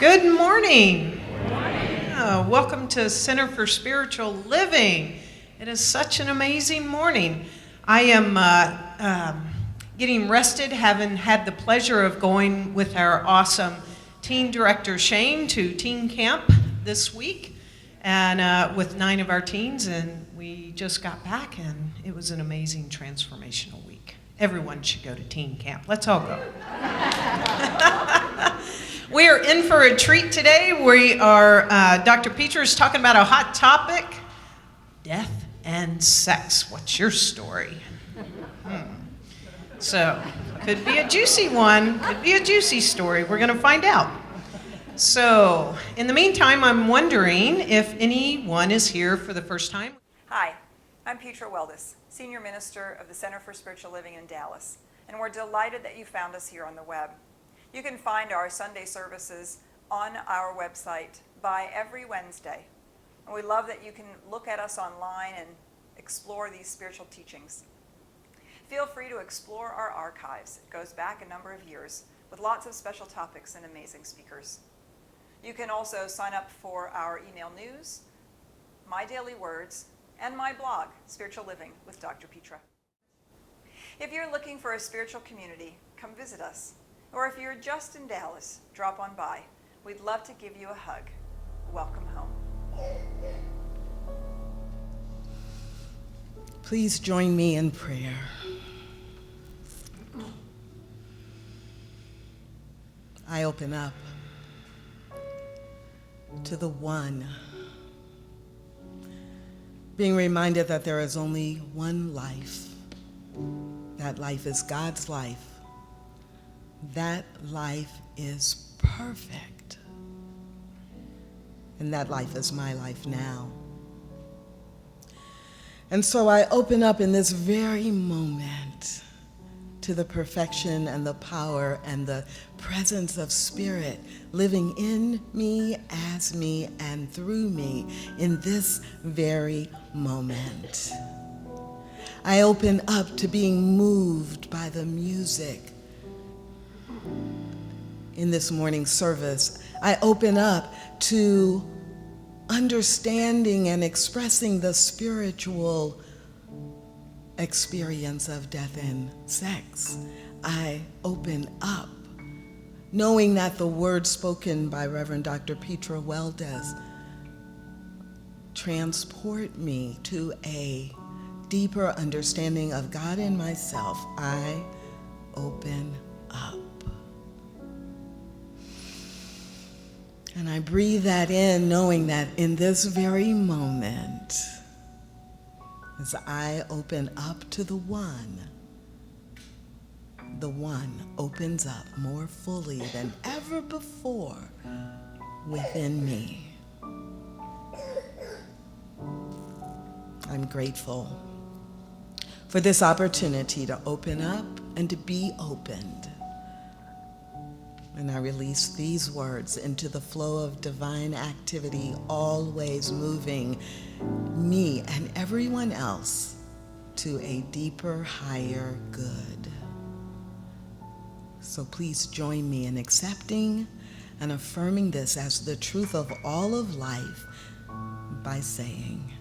Good morning. Welcome to Center for Spiritual Living. It is such an amazing morning. I am getting rested, having had the pleasure of going with our awesome teen director Shane to teen camp this week, and with 9 of our teens, and we just got back, and it was an amazing transformational week. Everyone should go to teen camp. Let's all go. We are in for a treat today. We are, Dr. Peter is talking about a hot topic, death and sex. What's your story? So, could be a juicy one, could be a juicy story. We're going to find out. So, in the meantime, I'm wondering if anyone is here for the first time. Hi, I'm Petra Weldis, Senior Minister of the Center for Spiritual Living in Dallas, and we're delighted that you found us here on the web. You can find our Sunday services on our website by every Wednesday, and we love that you can look at us online and explore these spiritual teachings. Feel free to explore our archives. It goes back a number of years with lots of special topics and amazing speakers. You can also sign up for our email news, My Daily Words, and my blog, Spiritual Living with Dr. Petra. If you're looking for a spiritual community, come visit us. Or if you're just in Dallas, drop on by. We'd love to give you a hug. Welcome home. Please join me in prayer. I open up to the one, being reminded that there is only one life. That life is God's life. That life is perfect. And that life is my life now. And so I open up in this very moment to the perfection and the power and the presence of Spirit living in me, as me, and through me in this very moment. I open up to being moved by the music in this morning's service. I open up to understanding and expressing the spiritual experience of death and sex. I open up knowing that the words spoken by Reverend Dr. Petra Weldis transport me to a deeper understanding of God and myself. I open up. And I breathe that in, knowing that in this very moment, as I open up to the one opens up more fully than ever before within me. I'm grateful for this opportunity to open up and to be opened. And I release these words into the flow of divine activity, always moving me and everyone else to a deeper, higher good. So please join me in accepting and affirming this as the truth of all of life by saying,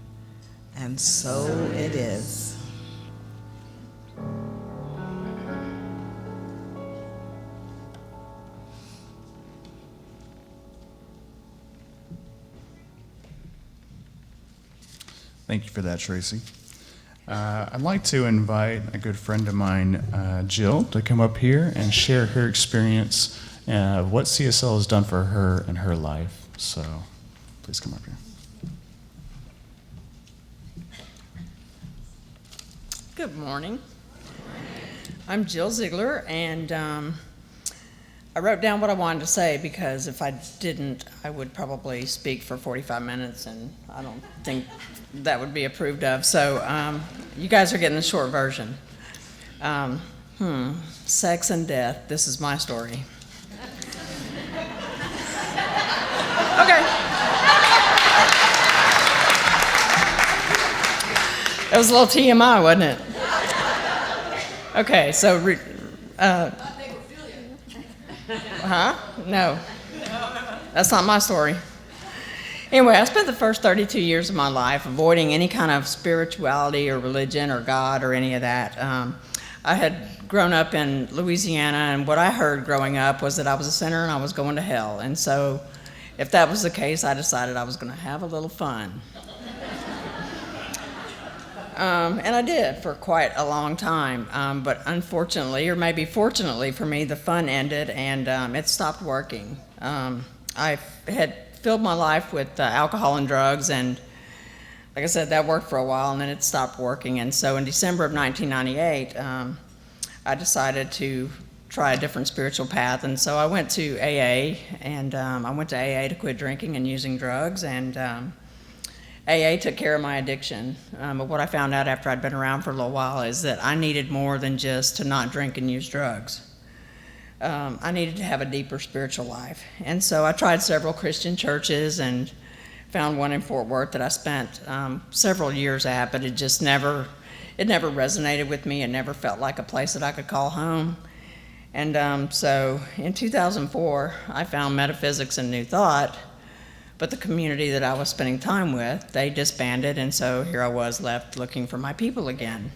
and so it is. Thank you for that, Tracy. I'd like to invite a good friend of mine, Jill, to come up here and share her experience of what CSL has done for her in her life. So please come up here. Good morning. I'm Jill Ziegler, and I wrote down what I wanted to say because if I didn't, I would probably speak for 45 minutes, and I don't think that would be approved of. So you guys are getting the short version. Sex and death. This is my story. Okay. It was a little TMI, wasn't it? Okay, so, huh? No. That's not my story. Anyway, I spent the first 32 years of my life avoiding any kind of spirituality or religion or God or any of that. I had grown up in Louisiana, and what I heard growing up was that I was a sinner and I was going to hell. And so if that was the case, I decided I was going to have a little fun. And I did for quite a long time, but unfortunately, or maybe fortunately for me, the fun ended and it stopped working. I had filled my life with alcohol and drugs, and like I said, that worked for a while, and then it stopped working. And so in December of 1998, I decided to try a different spiritual path, and so I went to AA, and I went to AA to quit drinking and using drugs, and AA took care of my addiction. But what I found out after I'd been around for a little while is that I needed more than just to not drink and use drugs. I needed to have a deeper spiritual life. And so I tried several Christian churches and found one in Fort Worth that I spent several years at, but it never resonated with me. It never felt like a place that I could call home. And so in 2004, I found Metaphysics and New Thought, but the community that I was spending time with, they disbanded, and so here I was left looking for my people again.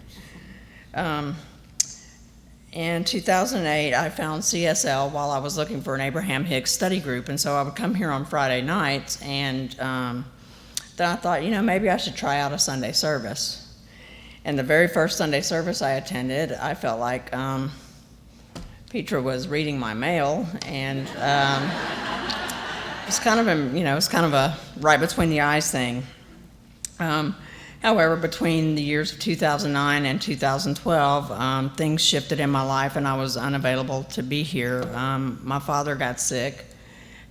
In 2008, I found CSL while I was looking for an Abraham Hicks study group, and so I would come here on Friday nights, and then I thought, maybe I should try out a Sunday service. And the very first Sunday service I attended, I felt like Petra was reading my mail, and it's kind of a right between the eyes thing. However, between the years of 2009 and 2012, things shifted in my life, and I was unavailable to be here. My father got sick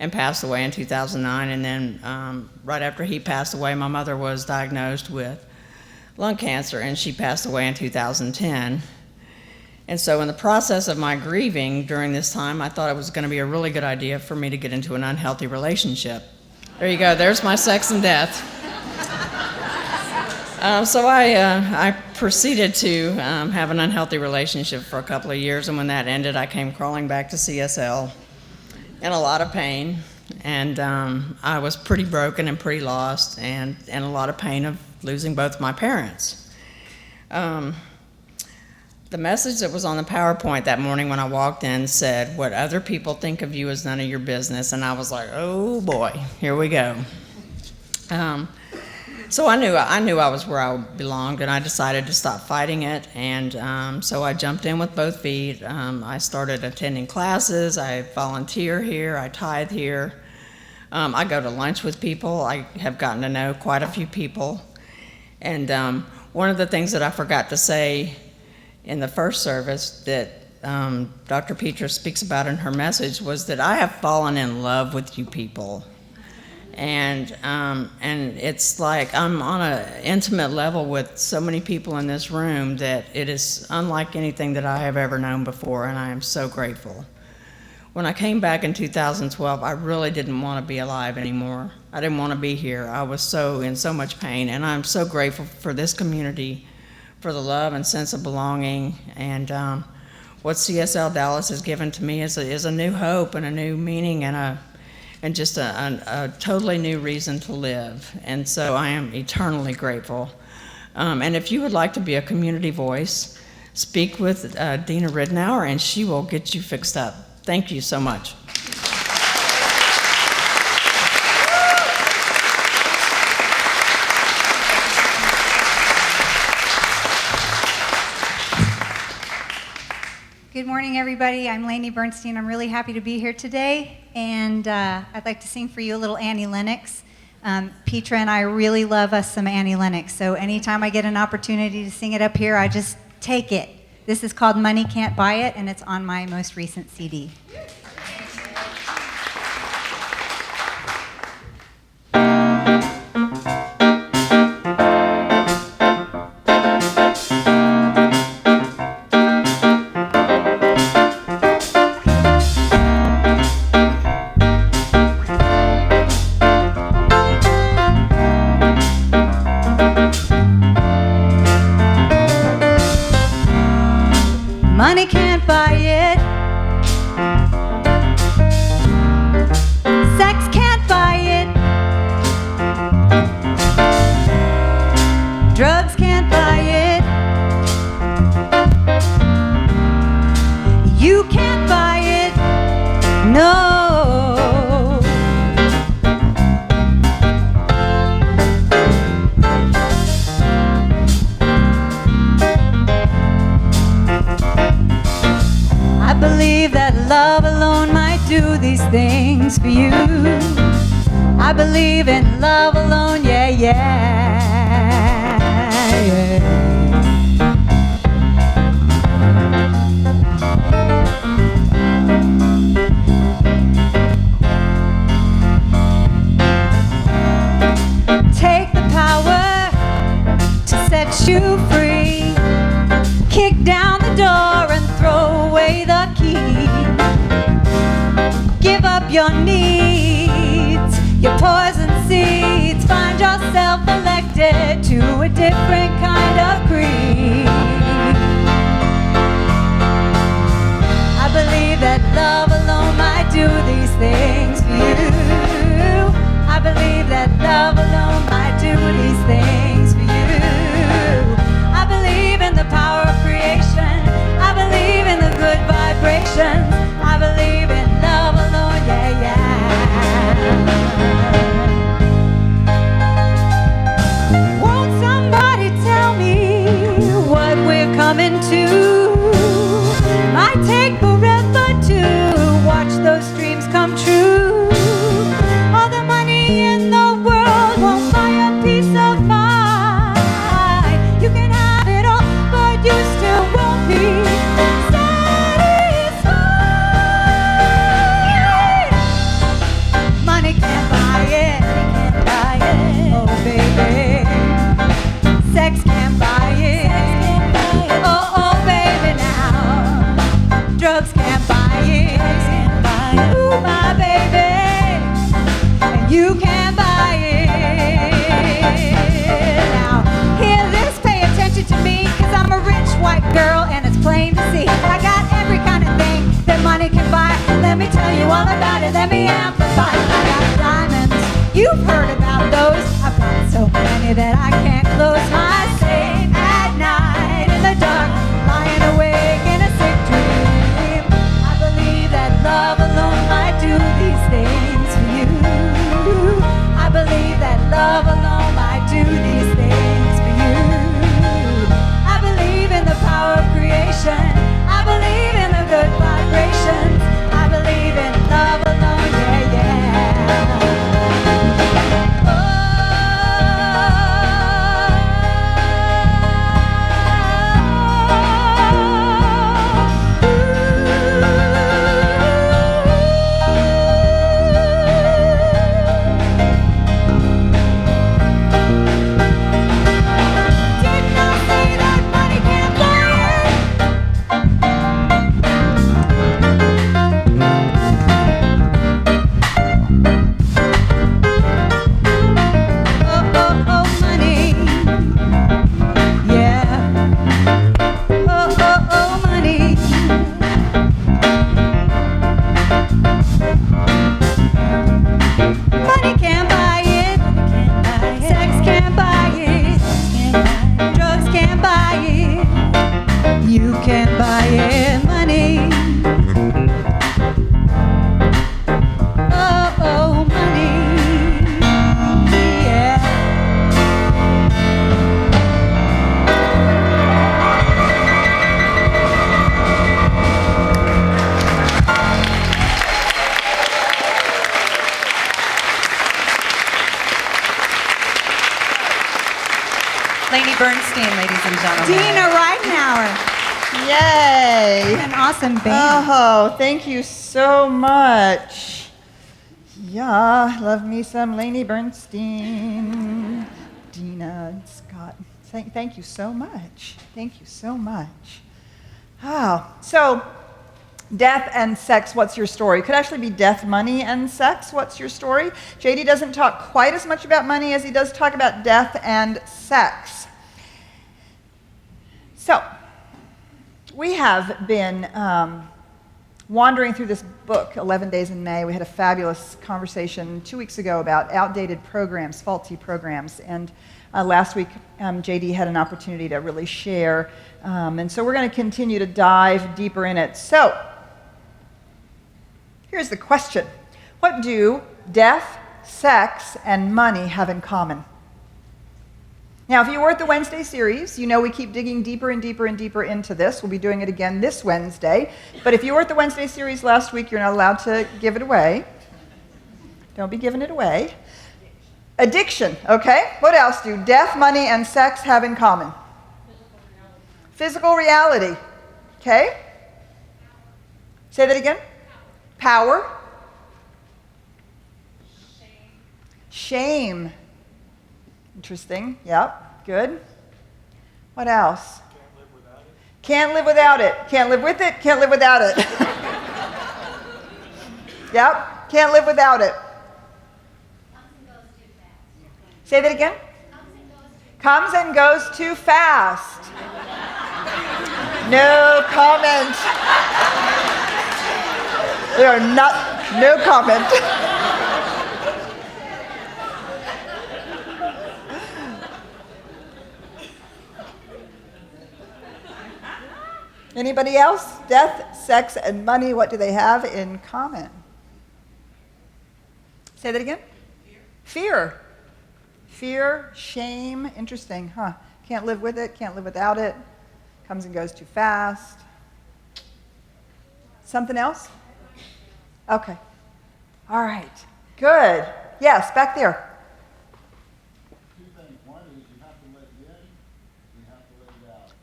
and passed away in 2009, and then right after he passed away, my mother was diagnosed with lung cancer, and she passed away in 2010. And so in the process of my grieving during this time, I thought it was going to be a really good idea for me to get into an unhealthy relationship. There you go, there's my sex and death. So I proceeded to have an unhealthy relationship for a couple of years, and when that ended, I came crawling back to CSL in a lot of pain, and I was pretty broken and pretty lost, and in a lot of pain of losing both my parents. The message that was on the PowerPoint that morning when I walked in said, "What other people think of you is none of your business," and I was like, oh boy, here we go. So I knew I was where I belonged, and I decided to stop fighting it, and so I jumped in with both feet. I started attending classes, I volunteer here, I tithe here, I go to lunch with people, I have gotten to know quite a few people, and one of the things that I forgot to say in the first service that Dr. Petra speaks about in her message was that I have fallen in love with you people. And it's like I'm on an intimate level with so many people in this room that it is unlike anything that I have ever known before, and I am so grateful. When I came back in 2012, I really didn't want to be alive anymore. I didn't want to be here. I was in so much pain, and I'm so grateful for this community, for the love and sense of belonging, and what CSLDallas has given to me is a new hope and a new meaning and just a totally new reason to live. And so I am eternally grateful. And if you would like to be a community voice, speak with Dina Ridenour, and she will get you fixed up. Thank you so much. Good morning, everybody. I'm Lainey Bernstein. I'm really happy to be here today, and I'd like to sing for you a little Annie Lennox. Petra and I really love us some Annie Lennox, so anytime I get an opportunity to sing it up here, I just take it. This is called Money Can't Buy It, and it's on my most recent CD. Money can't buy it. I believe in love alone, yeah, yeah. Take the power to set you free. Kick down the door and throw away the key. Give up your needs, your poison seeds. Find yourself elected to a different kind of creed. I believe that love alone might do these things for you. I believe that love alone might do these things for you. I believe in the power of creation. I believe in the good vibrations. I believe in love alone, yeah, yeah. Won't somebody tell me what we're coming to? Might take forever to watch those dreams come true. All the money in the world won't buy a piece of pie. You can have it all, but you still won't be satisfied. Money can't buy it. Oh, baby. Sex can't buy it. Oh, oh, baby, now. Drugs can't buy it. Ooh, my baby. And you can't buy it. Now, hear this, pay attention to me, 'cause I'm a rich white girl and it's plain to see. I got every kind of thing that money can buy. Let me tell you all about it, let me amplify. I got diamonds, you've heard about those. I've got so many that I can't close my safe at night in the dark, lying awake in a sick dream. I believe that love alone might do these things for you. I believe that love alone might do these things for you. I believe in the power of creation. I believe in the good vibrations. I believe in love alone, yeah, yeah. Didn't I say that money can't buy it? Oh, oh, oh, money. Yeah. Oh, oh, oh, money. Money can't buy it. Sex can't buy it. Drugs can't buy it. You can't buy it, money. Oh, oh, money. Yeah. Lainey Bernstein, ladies and gentlemen. Dina Reitenauer. Yay! An awesome band. Oh, thank you so much. Yeah, love me some Lainey Bernstein. Dina and Scott, thank you so much. Thank you so much. Oh, so death and sex, what's your story? Could actually be death, money, and sex, what's your story? JD doesn't talk quite as much about money as he does talk about death and sex. So, we have been wandering through this book, 11 Days in May. We had a fabulous conversation 2 weeks ago about outdated programs, faulty programs, and last week JD had an opportunity to really share, and so we're going to continue to dive deeper in it. So, here's the question. What do death, sex, and money have in common? Now, if you were at the Wednesday series, you know we keep digging deeper and deeper and deeper into this. We'll be doing it again this Wednesday. But if you were at the Wednesday series last week, you're not allowed to give it away. Don't be giving it away. Addiction, okay? What else do death, money, and sex have in common? Physical reality, okay? Say that again. Power. Shame. Interesting. Yep. Good. What else? Can't live without it. Can't live with it. Can't live without it. Yep. Can't live without it. Say that again. Comes and goes too fast. No comment. There are no comment. Anybody else? Death, sex, and money, what do they have in common? Say that again? Fear. Fear, shame, interesting, huh? Can't live with it, can't live without it. Comes and goes too fast. Something else? Okay. All right. Good. Yes, back there.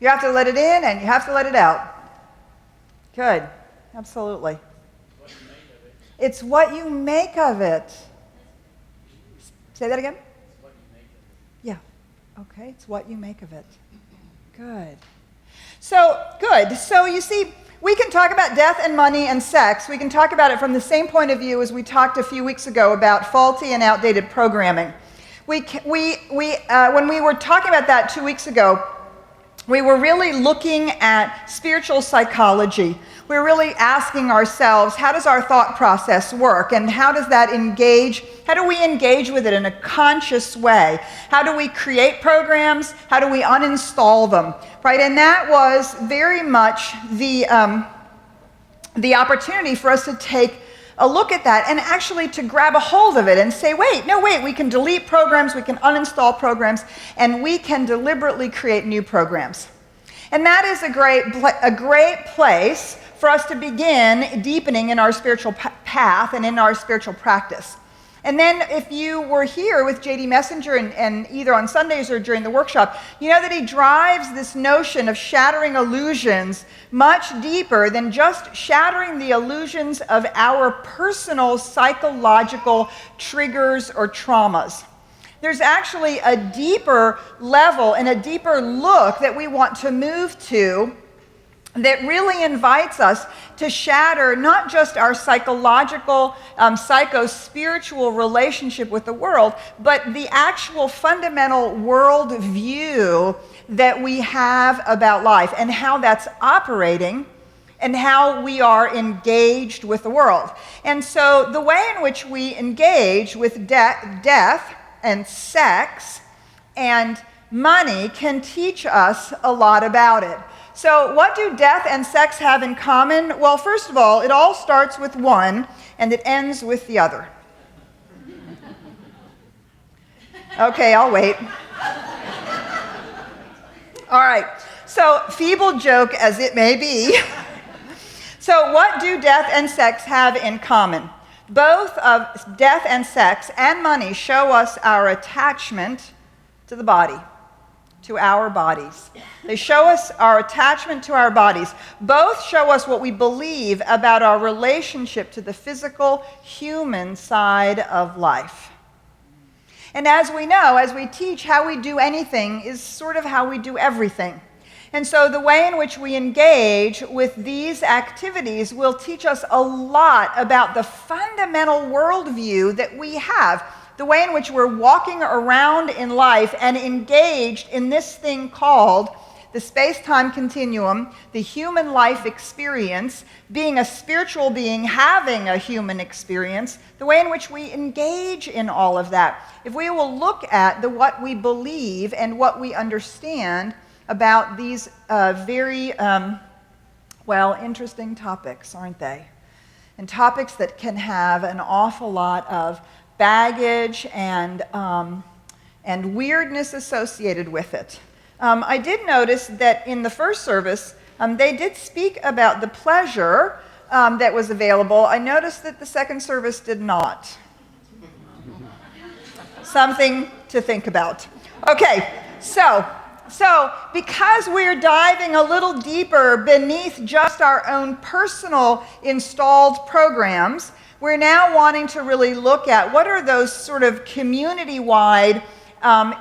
You have to let it in and you have to let it out. Good. Absolutely. It's what you make of it. Say that again? Yeah. Okay. It's what you make of it. Good. So you see, we can talk about death and money and sex. We can talk about it from the same point of view as we talked a few weeks ago about faulty and outdated programming. When we were talking about that 2 weeks ago, we were really looking at spiritual psychology. We were really asking ourselves, how does our thought process work? And how does that engage? How do we engage with it in a conscious way? How do we create programs? How do we uninstall them? Right? And that was very much the opportunity for us to take a look at that and actually to grab a hold of it and say, wait, we can delete programs, we can uninstall programs, and we can deliberately create new programs. And that is a great place for us to begin deepening in our spiritual path and in our spiritual practice. And then if you were here with J.D. Messenger and either on Sundays or during the workshop, you know that he drives this notion of shattering illusions much deeper than just shattering the illusions of our personal psychological triggers or traumas. There's actually a deeper level and a deeper look that we want to move to that really invites us to shatter not just our psychological, psycho-spiritual relationship with the world, but the actual fundamental world view that we have about life and how that's operating and how we are engaged with the world. And so the way in which we engage with death and sex and money can teach us a lot about it. So what do death and sex have in common? Well, first of all, it all starts with one and it ends with the other. Okay, I'll wait. All right, so feeble joke as it may be. So what do death and sex have in common? Both of death and sex and money show us our attachment to the body, to our bodies. They show us our attachment to our bodies. Both show us what we believe about our relationship to the physical, human side of life. And as we know, as we teach, how we do anything is sort of how we do everything. And so the way in which we engage with these activities will teach us a lot about the fundamental worldview that we have, the way in which we're walking around in life and engaged in this thing called the space-time continuum, the human life experience, being a spiritual being, having a human experience, the way in which we engage in all of that. If we will look at what we believe and what we understand about these very, interesting topics, aren't they? And topics that can have an awful lot of baggage and weirdness associated with it. I did notice that in the first service, they did speak about the pleasure that was available. I noticed that the second service did not. Something to think about. Okay, so because we're diving a little deeper beneath just our own personal installed programs, we're now wanting to really look at what are those sort of community-wide,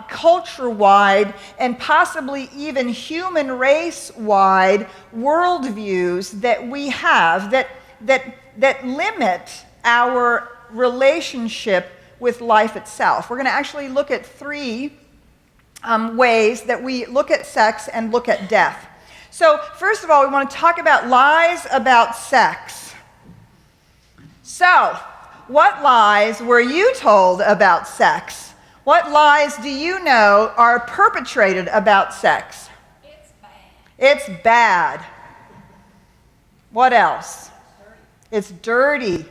culture-wide, and possibly even human race-wide worldviews that we have that limit our relationship with life itself. We're going to actually look at three ways that we look at sex and look at death. So first of all, we want to talk about lies about sex. So, what lies were you told about sex? What lies do you know are perpetrated about sex? It's bad. It's bad. What else? It's dirty.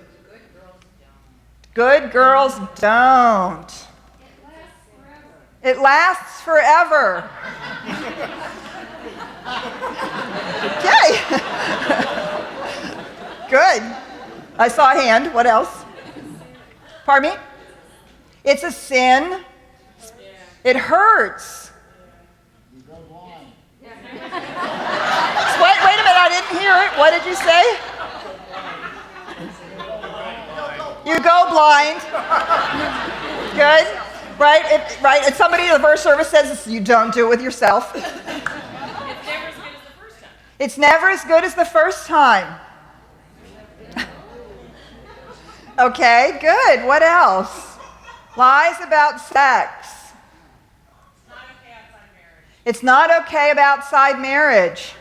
Good girls don't. It lasts forever. Okay. Good. I saw a hand. What else? Pardon me? It's a sin. It hurts. Wait a minute. I didn't hear it. What did you say? You go blind. Good. Right? Right. And somebody in the first service says you don't do it with yourself. It's never as good as the first time. Okay, good. What else? Lies about sex. It's not okay outside marriage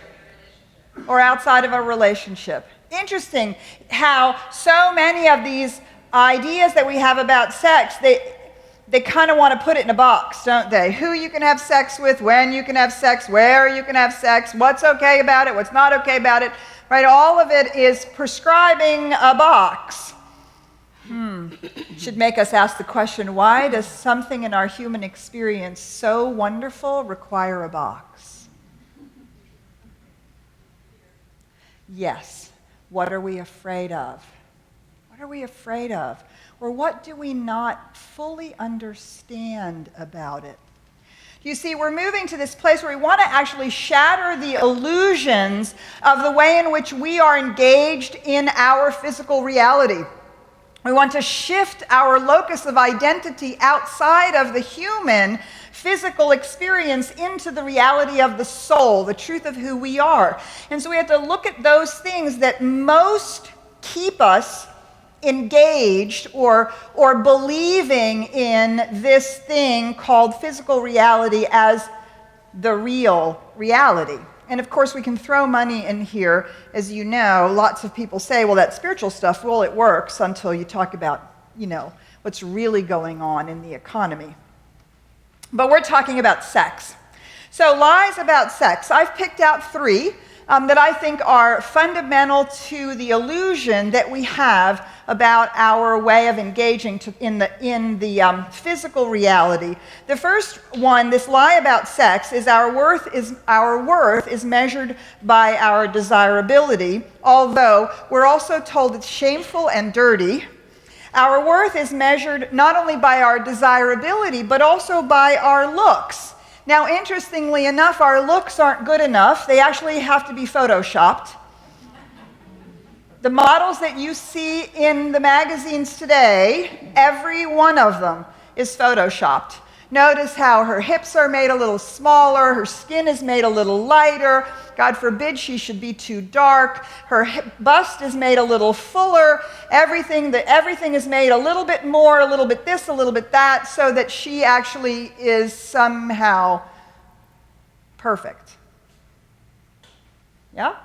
or outside of a relationship. Interesting how so many of these ideas that we have about sex, they kind of want to put it in a box, don't they? Who you can have sex with, when you can have sex, where you can have sex, what's okay about it, what's not okay about it, right? All of it is prescribing a box. Should make us ask the question, why does something in our human experience so wonderful require a box? Yes. What are we afraid of? What are we afraid of? Or what do we not fully understand about it? You see, we're moving to this place where we want to actually shatter the illusions of the way in which we are engaged in our physical reality. We want to shift our locus of identity outside of the human physical experience into the reality of the soul, the truth of who we are. And so we have to look at those things that most keep us engaged or believing in this thing called physical reality as the real reality. And of course, we can throw money in here. As you know, lots of people say, well, that spiritual stuff, well, it works until you talk about, what's really going on in the economy. But we're talking about sex. So lies about sex. I've picked out three that I think are fundamental to the illusion that we have about our way of engaging in the physical reality. The first one, this lie about sex, is our worth is measured by our desirability, although we're also told it's shameful and dirty. Our worth is measured not only by our desirability, but also by our looks. Now, interestingly enough, our looks aren't good enough. They actually have to be photoshopped. The models that you see in the magazines today, every one of them is photoshopped. Notice how her hips are made a little smaller, her skin is made a little lighter. God forbid she should be too dark. Her bust is made a little fuller. Everything is made a little bit more, a little bit this, a little bit that, so that she actually is somehow perfect. Yeah?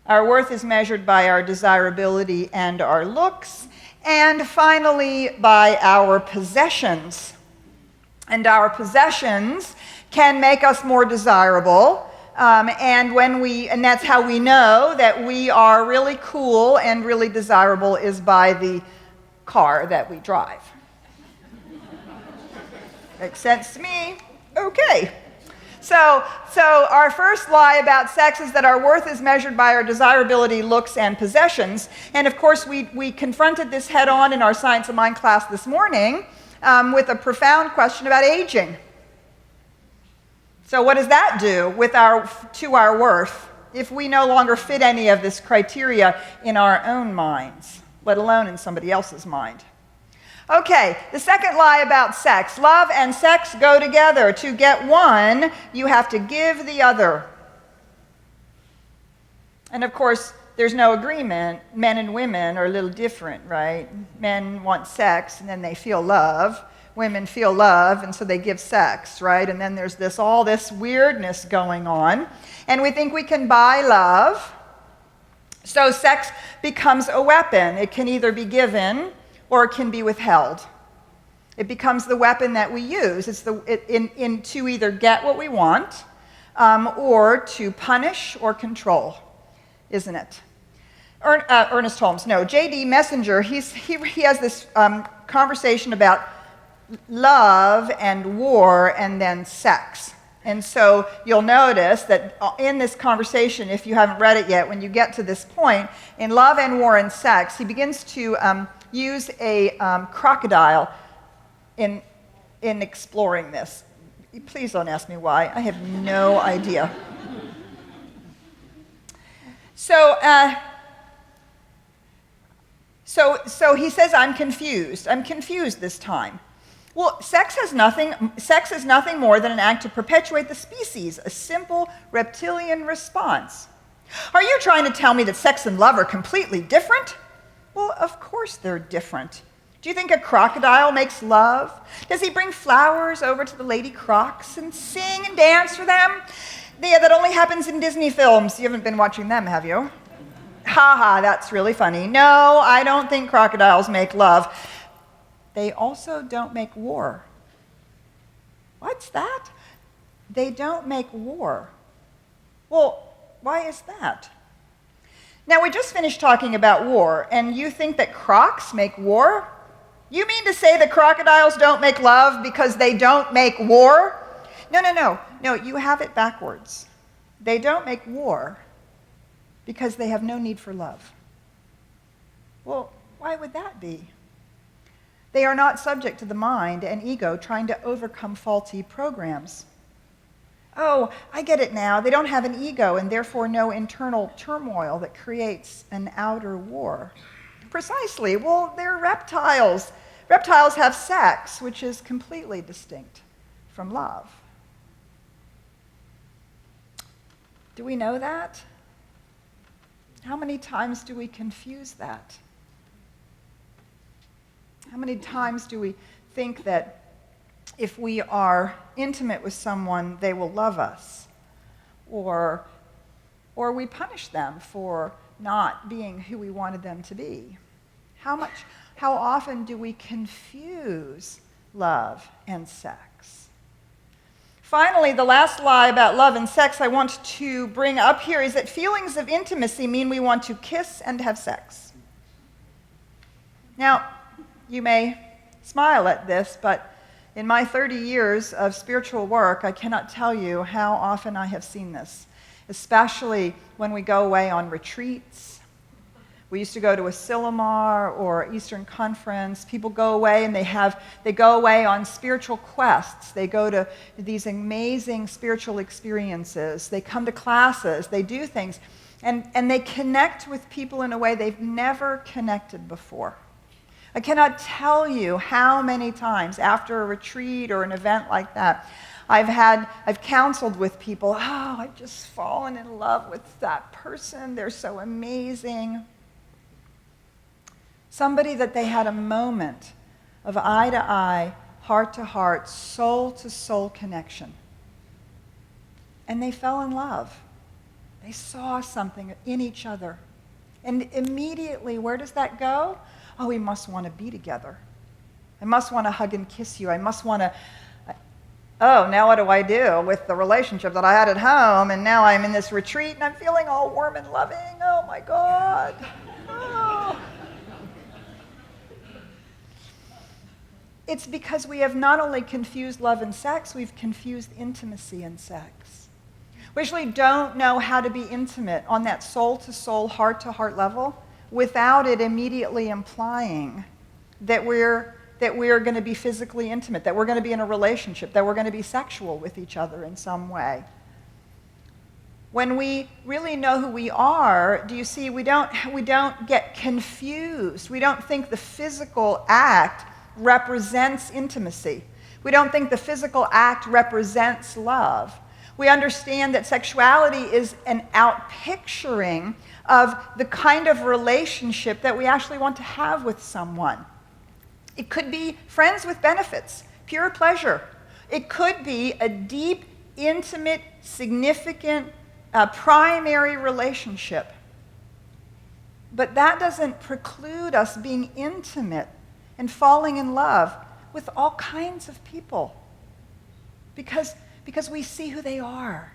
Our worth is measured by our desirability and our looks. And finally, by our possessions. And our possessions can make us more desirable. And that's how we know that we are really cool and really desirable, is by the car that we drive. Makes sense to me? Okay. So our first lie about sex is that our worth is measured by our desirability, looks, and possessions. And of course, we confronted this head on in our Science of Mind class this morning with a profound question about aging. So what does that do to our worth if we no longer fit any of this criteria in our own minds, let alone in somebody else's mind? Okay, the second lie about sex. Love and sex go together. To get one, you have to give the other. And of course, there's no agreement. Men and women are a little different, right? Men want sex, and then they feel love. Women feel love, and so they give sex, right? And then there's all this weirdness going on. And we think we can buy love. So sex becomes a weapon. It can either be given or it can be withheld. It becomes the weapon that we use. It's to either get what we want or to punish or control, isn't it? Ernest Holmes, no, J.D. Messenger, he has this conversation about love and war and then sex. And so you'll notice that in this conversation, if you haven't read it yet, when you get to this point, in Love and War and Sex, he begins to use a crocodile in exploring this. Please don't ask me why. I have no idea. So he says, I'm confused. I'm confused this time. Well, sex is nothing more than an act to perpetuate the species, a simple reptilian response. Are you trying to tell me that sex and love are completely different? Well, of course they're different. Do you think a crocodile makes love? Does he bring flowers over to the lady crocs and sing and dance for them? Yeah, that only happens in Disney films. You haven't been watching them, have you? Ha ha, that's really funny. No, I don't think crocodiles make love. They also don't make war. What's that? They don't make war. Well, why is that? Now, we just finished talking about war, and you think that crocs make war? You mean to say that crocodiles don't make love because they don't make war? No, you have it backwards. They don't make war because they have no need for love. Well, why would that be? They are not subject to the mind and ego trying to overcome faulty programs. Oh, I get it now. They don't have an ego and therefore no internal turmoil that creates an outer war. Precisely. Well, they're reptiles. Reptiles have sex, which is completely distinct from love. Do we know that? How many times do we confuse that? How many times do we think that if we are intimate with someone, they will love us? Or we punish them for not being who we wanted them to be? How often do we confuse love and sex? Finally, the last lie about love and sex I want to bring up here is that feelings of intimacy mean we want to kiss and have sex. Now, you may smile at this, but in my 30 years of spiritual work, I cannot tell you how often I have seen this, especially when we go away on retreats. We used to go to a Silomar or Eastern Conference. People go away and they go away on spiritual quests. They go to these amazing spiritual experiences. They come to classes. They do things. And they connect with people in a way they've never connected before. I cannot tell you how many times after a retreat or an event like that, I've counseled with people, I've just fallen in love with that person. They're so amazing. Somebody that they had a moment of eye to eye, heart to heart, soul to soul connection. And they fell in love. They saw something in each other. And immediately, where does that go? Oh, we must want to be together. I must want to hug and kiss you. I must want to, now what do I do with the relationship that I had at home? And now I'm in this retreat and I'm feeling all warm and loving. Oh my God. Oh. it's because we have not only confused love and sex, we've confused intimacy and sex. We actually don't know how to be intimate on that soul-to-soul, heart-to-heart level without it immediately implying that we're going to be physically intimate, that we're going to be in a relationship, that we're going to be sexual with each other in some way. When we really know who we are, do you see, we don't get confused. We don't think the physical act represents intimacy. We don't think the physical act represents love. We understand that sexuality is an outpicturing of the kind of relationship that we actually want to have with someone. It could be friends with benefits, pure pleasure. It could be a deep, intimate, significant, primary relationship. But that doesn't preclude us being intimate and falling in love with all kinds of people. Because we see who they are,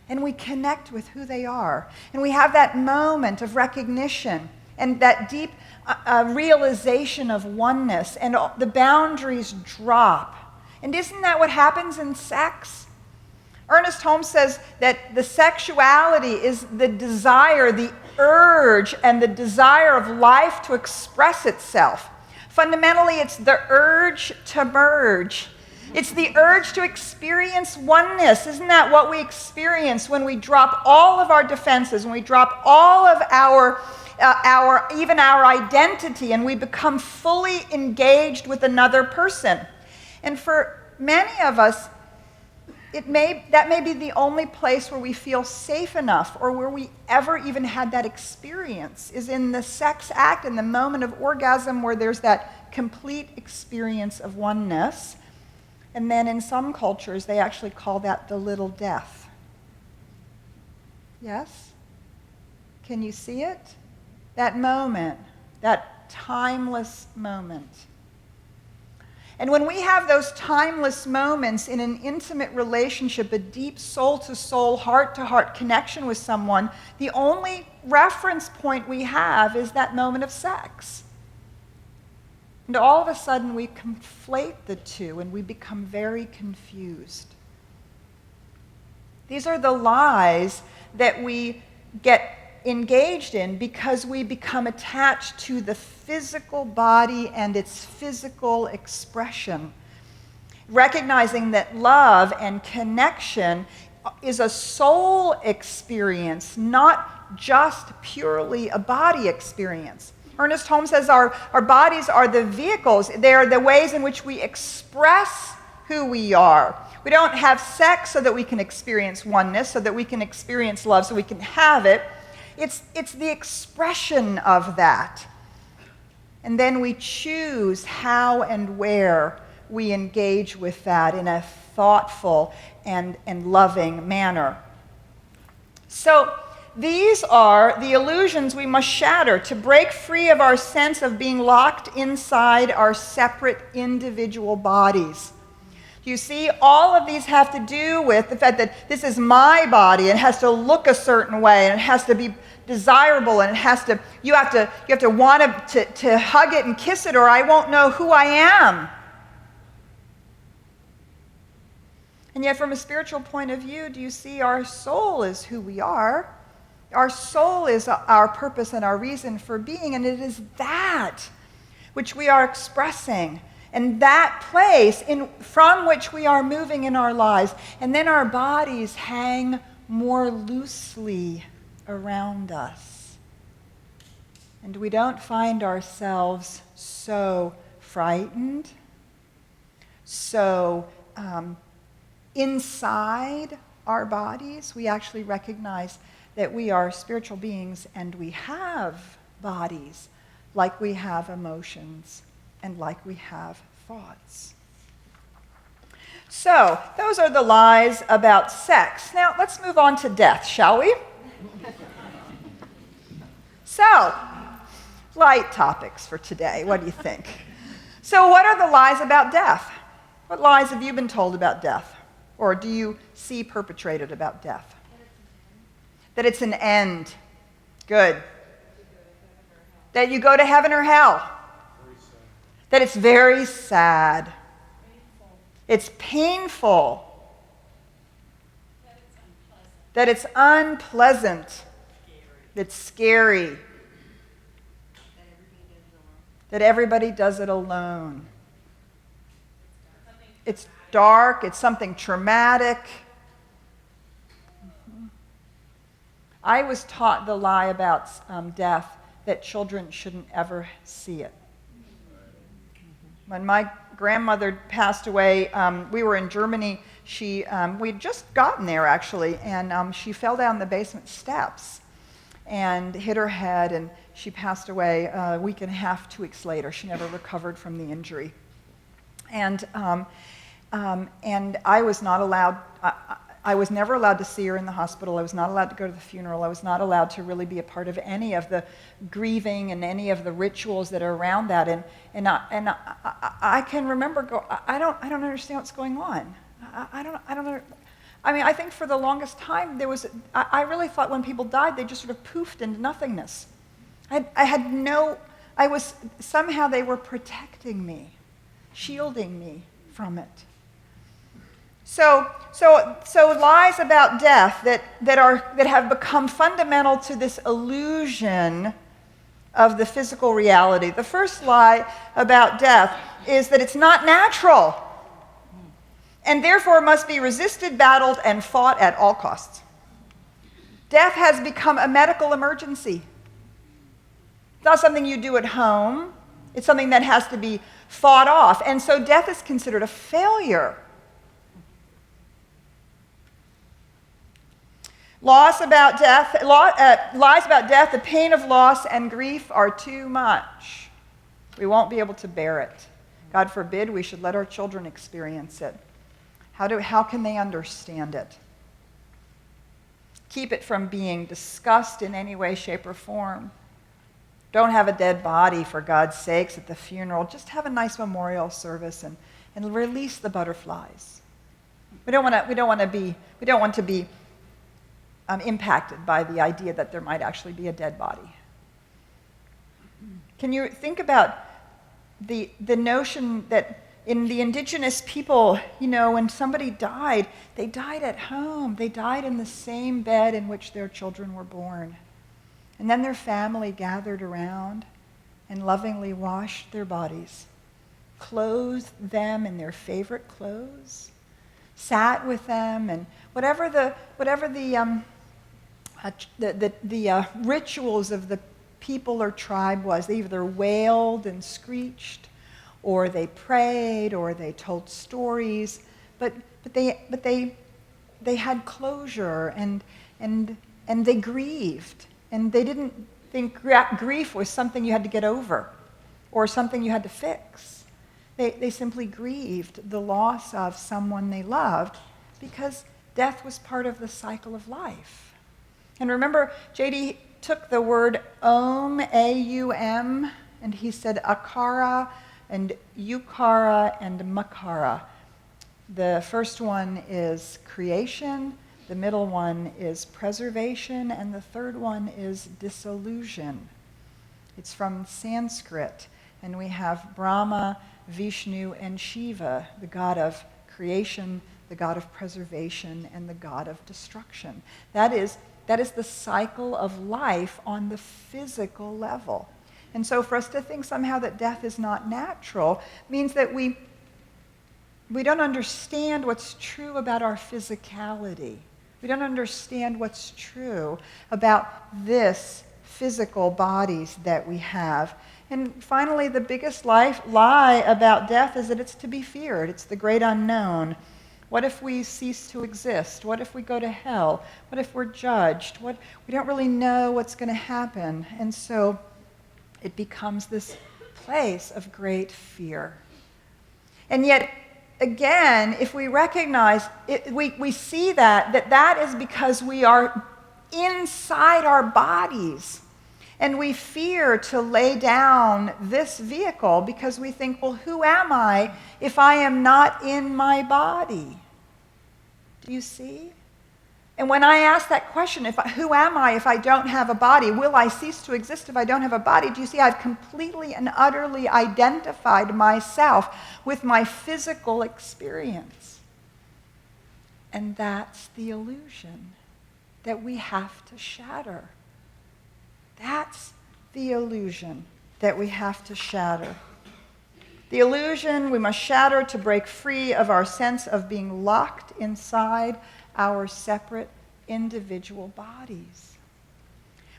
and we connect with who they are. And we have that moment of recognition and that deep realization of oneness, and the boundaries drop. And isn't that what happens in sex? Ernest Holmes says that the sexuality is the desire, the urge, and the desire of life to express itself. Fundamentally, it's the urge to merge. It's the urge to experience oneness. Isn't that what we experience when we drop all of our defenses, when we drop all of even our identity, and we become fully engaged with another person? And for many of us, that may be the only place where we feel safe enough, or where we ever even had that experience, is in the sex act, in the moment of orgasm, where there's that complete experience of oneness. And then in some cultures, they actually call that the little death. Yes? Can you see it? That moment, that timeless moment. And when we have those timeless moments in an intimate relationship, a deep soul-to-soul, heart-to-heart connection with someone, the only reference point we have is that moment of sex. And all of a sudden, we conflate the two, and we become very confused. These are the lies that we get engaged in because we become attached to the physical body and its physical expression. Recognizing that love and connection is a soul experience, not just purely a body experience. Ernest Holmes says our bodies are the vehicles. They are the ways in which we express who we are. We don't have sex so that we can experience oneness, so that we can experience love, so we can have it. It's the expression of that. And then we choose how and where we engage with that in a thoughtful and loving manner. So these are the illusions we must shatter to break free of our sense of being locked inside our separate individual bodies. You see, all of these have to do with the fact that this is my body, and it has to look a certain way, and it has to be desirable, and you have to want to hug it and kiss it, or I won't know who I am. And yet, from a spiritual point of view, do you see, our soul is who we are. Our soul is our purpose and our reason for being, and it is that which we are expressing, and that place from which we are moving in our lives. And then our bodies hang more loosely around us. And we don't find ourselves so frightened, so inside our bodies. We actually recognize that we are spiritual beings, and we have bodies like we have emotions and like we have thoughts. So, those are the lies about sex. Now, let's move on to death, shall we? So, light topics for today. What do you think? So, what are the lies about death? What lies have you been told about death? Or do you see perpetrated about death? That it's an end. Good. That you go to heaven or hell. That it's very sad. It's painful. That it's unpleasant. It's scary. That everybody does it alone. It's dark. It's something traumatic. I was taught the lie about death, that children shouldn't ever see it. When my grandmother passed away, we were in Germany. We'd just gotten there, actually, and she fell down the basement steps and hit her head, and she passed away a week and a half, 2 weeks later. She never recovered from the injury. And I was not allowed, I was never allowed to see her in the hospital. I was not allowed to go to the funeral. I was not allowed to really be a part of any of the grieving and any of the rituals that are around that. And I can remember I don't understand what's going on. I don't know. I mean, I think for the longest time I really thought when people died they just sort of poofed into nothingness. Somehow they were protecting me, shielding me from it. So lies about death that have become fundamental to this illusion of the physical reality. The first lie about death is that it's not natural, and therefore must be resisted, battled, and fought at all costs. Death has become a medical emergency. It's not something you do at home. It's something that has to be fought off, and so death is considered a failure. Lies about death, the pain of loss and grief are too much. We won't be able to bear it. God forbid we should let our children experience it. How can they understand it? Keep it from being discussed in any way, shape, or form. Don't have a dead body, for God's sakes, at the funeral. Just have a nice memorial service and release the butterflies. We don't want to be impacted by the idea that there might actually be a dead body. Can you think about the notion that in the indigenous people, when somebody died, they died at home. They died in the same bed in which their children were born. And then their family gathered around and lovingly washed their bodies, clothed them in their favorite clothes, sat with them, and whatever the rituals of the people or tribe was, they either wailed and screeched, or they prayed, or they told stories, but they had closure, and they grieved, and they didn't think grief was something you had to get over or something you had to fix. They simply grieved the loss of someone they loved because death was part of the cycle of life. And remember, J.D. took the word Om, A-U-M, and he said Akara and Yukara and Makara. The first one is creation, the middle one is preservation, and the third one is dissolution. It's from Sanskrit, and we have Brahma, Vishnu, and Shiva, the god of creation, the god of preservation, and the god of destruction. That is the cycle of life on the physical level. And so for us to think somehow that death is not natural means that we don't understand what's true about our physicality. We don't understand what's true about this physical bodies that we have. And finally, the biggest lie about death is that it's to be feared. It's the great unknown. What if we cease to exist? What if we go to hell? What if we're judged? We don't really know what's going to happen. And so it becomes this place of great fear. And yet, again, if we recognize it, we see that is because we are inside our bodies. And we fear to lay down this vehicle because we think, well, who am I if I am not in my body? Do you see? And when I ask that question, who am I if I don't have a body? Will I cease to exist if I don't have a body? Do you see, I've completely and utterly identified myself with my physical experience. And that's the illusion that we have to shatter. That's the illusion that we have to shatter. The illusion we must shatter to break free of our sense of being locked inside our separate individual bodies.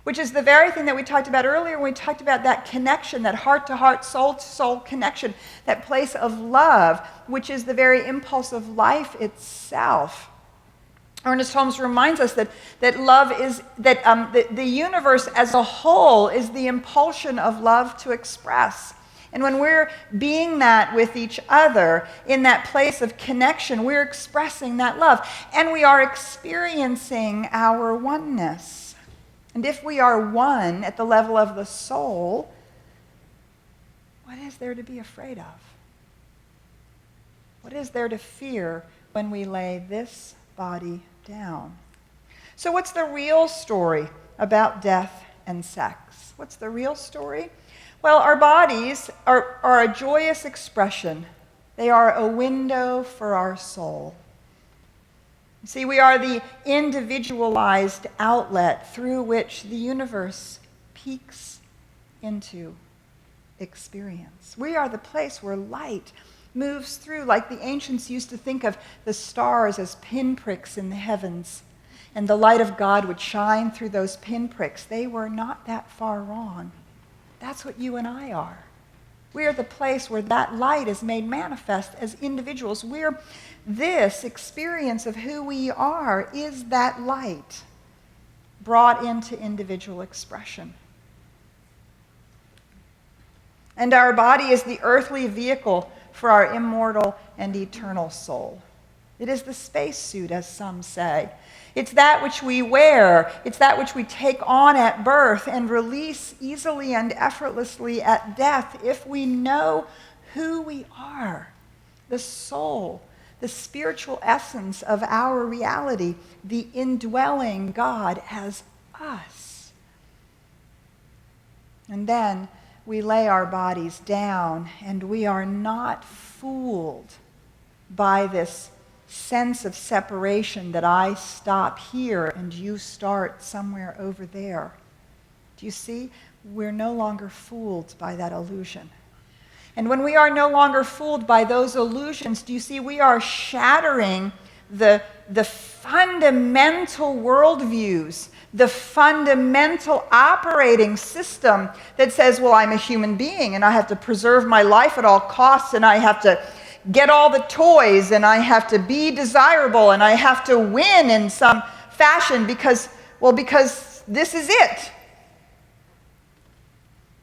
Which is the very thing that we talked about earlier when we talked about that connection, that heart-to-heart, soul-to-soul connection, that place of love, which is the very impulse of life itself. Ernest Holmes reminds us that love is, the universe as a whole is the impulsion of love to express. And when we're being that with each other, in that place of connection, we're expressing that love. And we are experiencing our oneness. And if we are one at the level of the soul, what is there to be afraid of? What is there to fear when we lay this body down? So what's the real story about death and sex? What's the real story? Well, our bodies are a joyous expression. They are a window for our soul. See, we are the individualized outlet through which the universe peeks into experience. We are the place where light moves through, like the ancients used to think of the stars as pinpricks in the heavens, and the light of God would shine through those pinpricks. They were not that far wrong. That's what you and I are. We are the place where that light is made manifest as individuals. This experience of who we are is that light brought into individual expression. And our body is the earthly vehicle for our immortal and eternal soul. It is the spacesuit, as some say. It's that which we wear. It's that which we take on at birth and release easily and effortlessly at death if we know who we are, the soul, the spiritual essence of our reality, the indwelling God as us. And then we lay our bodies down, and we are not fooled by this sense of separation that I stop here and you start somewhere over there. Do you see? We're no longer fooled by that illusion. And when we are no longer fooled by those illusions, do you see, we are shattering the fundamental worldviews, the fundamental operating system that says, well, I'm a human being and I have to preserve my life at all costs, and I have to get all the toys, and I have to be desirable, and I have to win in some fashion because this is it.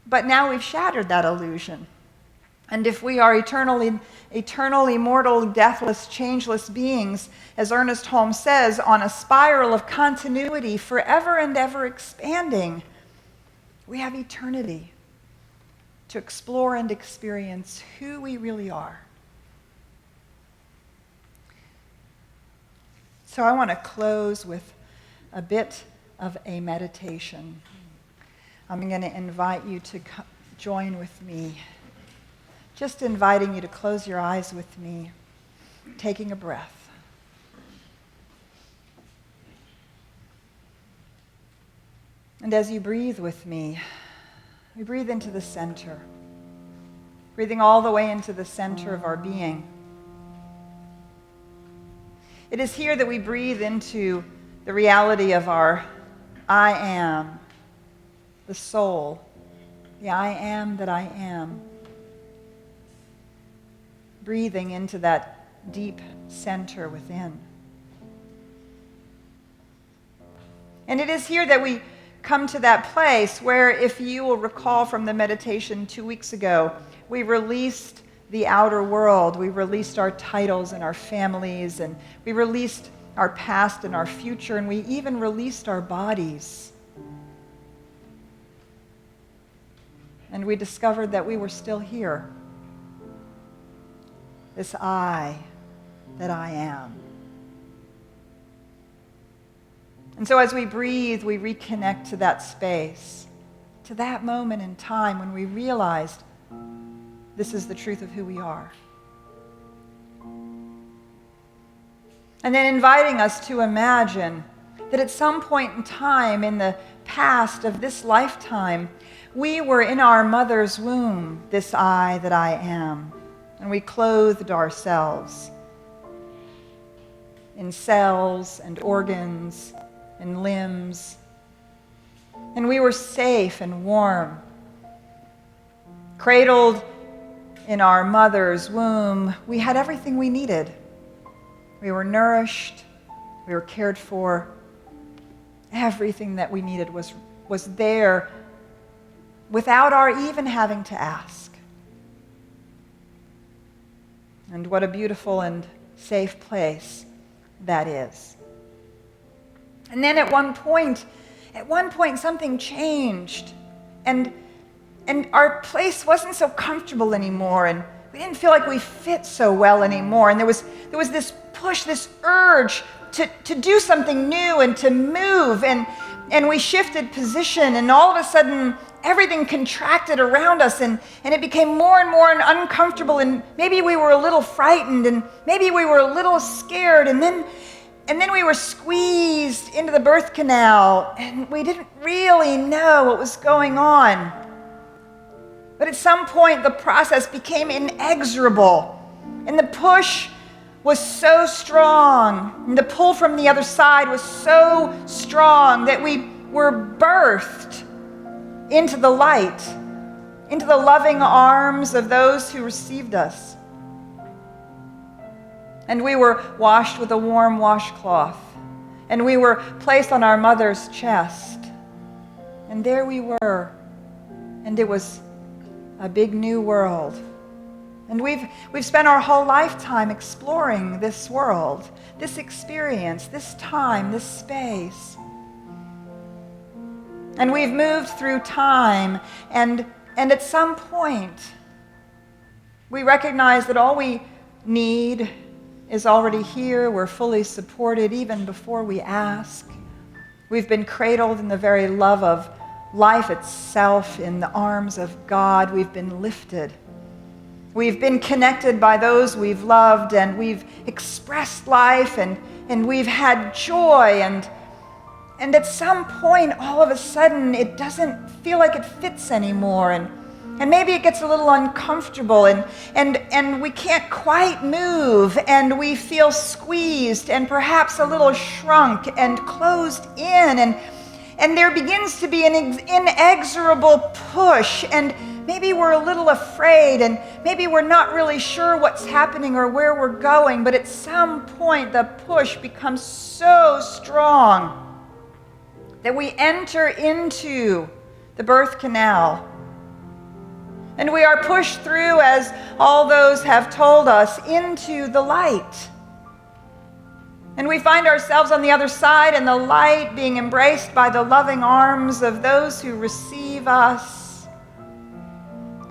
But now we've shattered that illusion. And if we are eternally immortal, deathless, changeless beings, as Ernest Holmes says, on a spiral of continuity, forever and ever expanding, we have eternity to explore and experience who we really are. So I want to close with a bit of a meditation. I'm going to invite you to join with me. Just inviting you to close your eyes with me, taking a breath. And as you breathe with me, we breathe into the center, breathing all the way into the center of our being. It is here that we breathe into the reality of our I am, the soul, the I am that I am. Breathing into that deep center within. And it is here that we come to that place where, if you will recall from the meditation 2 weeks ago, we released the outer world. We released our titles and our families, and we released our past and our future, and we even released our bodies. And we discovered that we were still here. This I that I am. And so as we breathe, we reconnect to that space, to that moment in time when we realized this is the truth of who we are. And then inviting us to imagine that at some point in time in the past of this lifetime, we were in our mother's womb, this I that I am, and we clothed ourselves in cells and organs and limbs, and we were safe and warm, cradled in our mother's womb. We had everything we needed. We were nourished, we were cared for. Everything that we needed was there without our even having to ask. And what a beautiful and safe place that is. And then at one point something changed, and our place wasn't so comfortable anymore, and we didn't feel like we fit so well anymore. And there was this push, this urge to do something new and to move, and we shifted position, and all of a sudden everything contracted around us, and it became more and more uncomfortable, and maybe we were a little frightened, and maybe we were a little scared, and then we were squeezed into the birth canal, and we didn't really know what was going on. But at some point the process became inexorable, and the push was so strong, and the pull from the other side was so strong that we were birthed into the light, into the loving arms of those who received us. And we were washed with a warm washcloth, and we were placed on our mother's chest. And there we were, and it was a big new world. And we've spent our whole lifetime exploring this world, this experience, this time, this space. And we've moved through time, and at some point, we recognize that all we need is already here. We're fully supported even before we ask. We've been cradled in the very love of life itself, in the arms of God. We've been lifted. We've been connected by those we've loved, and we've expressed life, and we've had joy, and at some point, all of a sudden, it doesn't feel like it fits anymore, and maybe it gets a little uncomfortable, and we can't quite move, and we feel squeezed and perhaps a little shrunk and closed in, and there begins to be an inexorable push, and maybe we're a little afraid, and maybe we're not really sure what's happening or where we're going, but at some point the push becomes so strong that we enter into the birth canal. And we are pushed through, as all those have told us, into the light. And we find ourselves on the other side in the light, being embraced by the loving arms of those who receive us.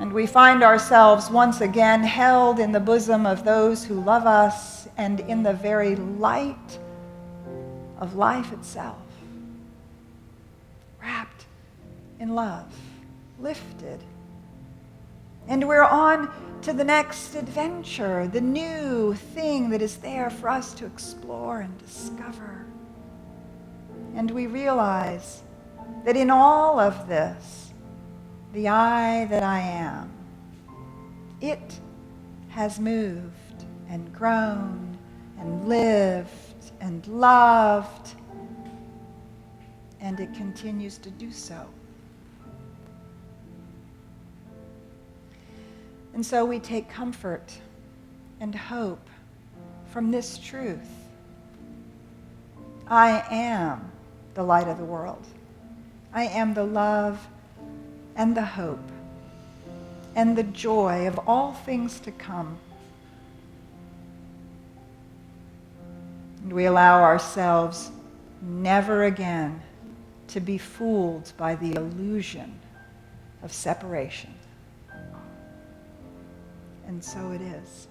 And we find ourselves once again held in the bosom of those who love us, and in the very light of life itself, wrapped in love, lifted. And we're on to the next adventure, the new thing that is there for us to explore and discover. And we realize that in all of this, the I that I am, it has moved and grown and lived and loved, and it continues to do so. And so we take comfort and hope from this truth. I am the light of the world. I am the love and the hope and the joy of all things to come. And we allow ourselves never again to be fooled by the illusion of separation. And so it is.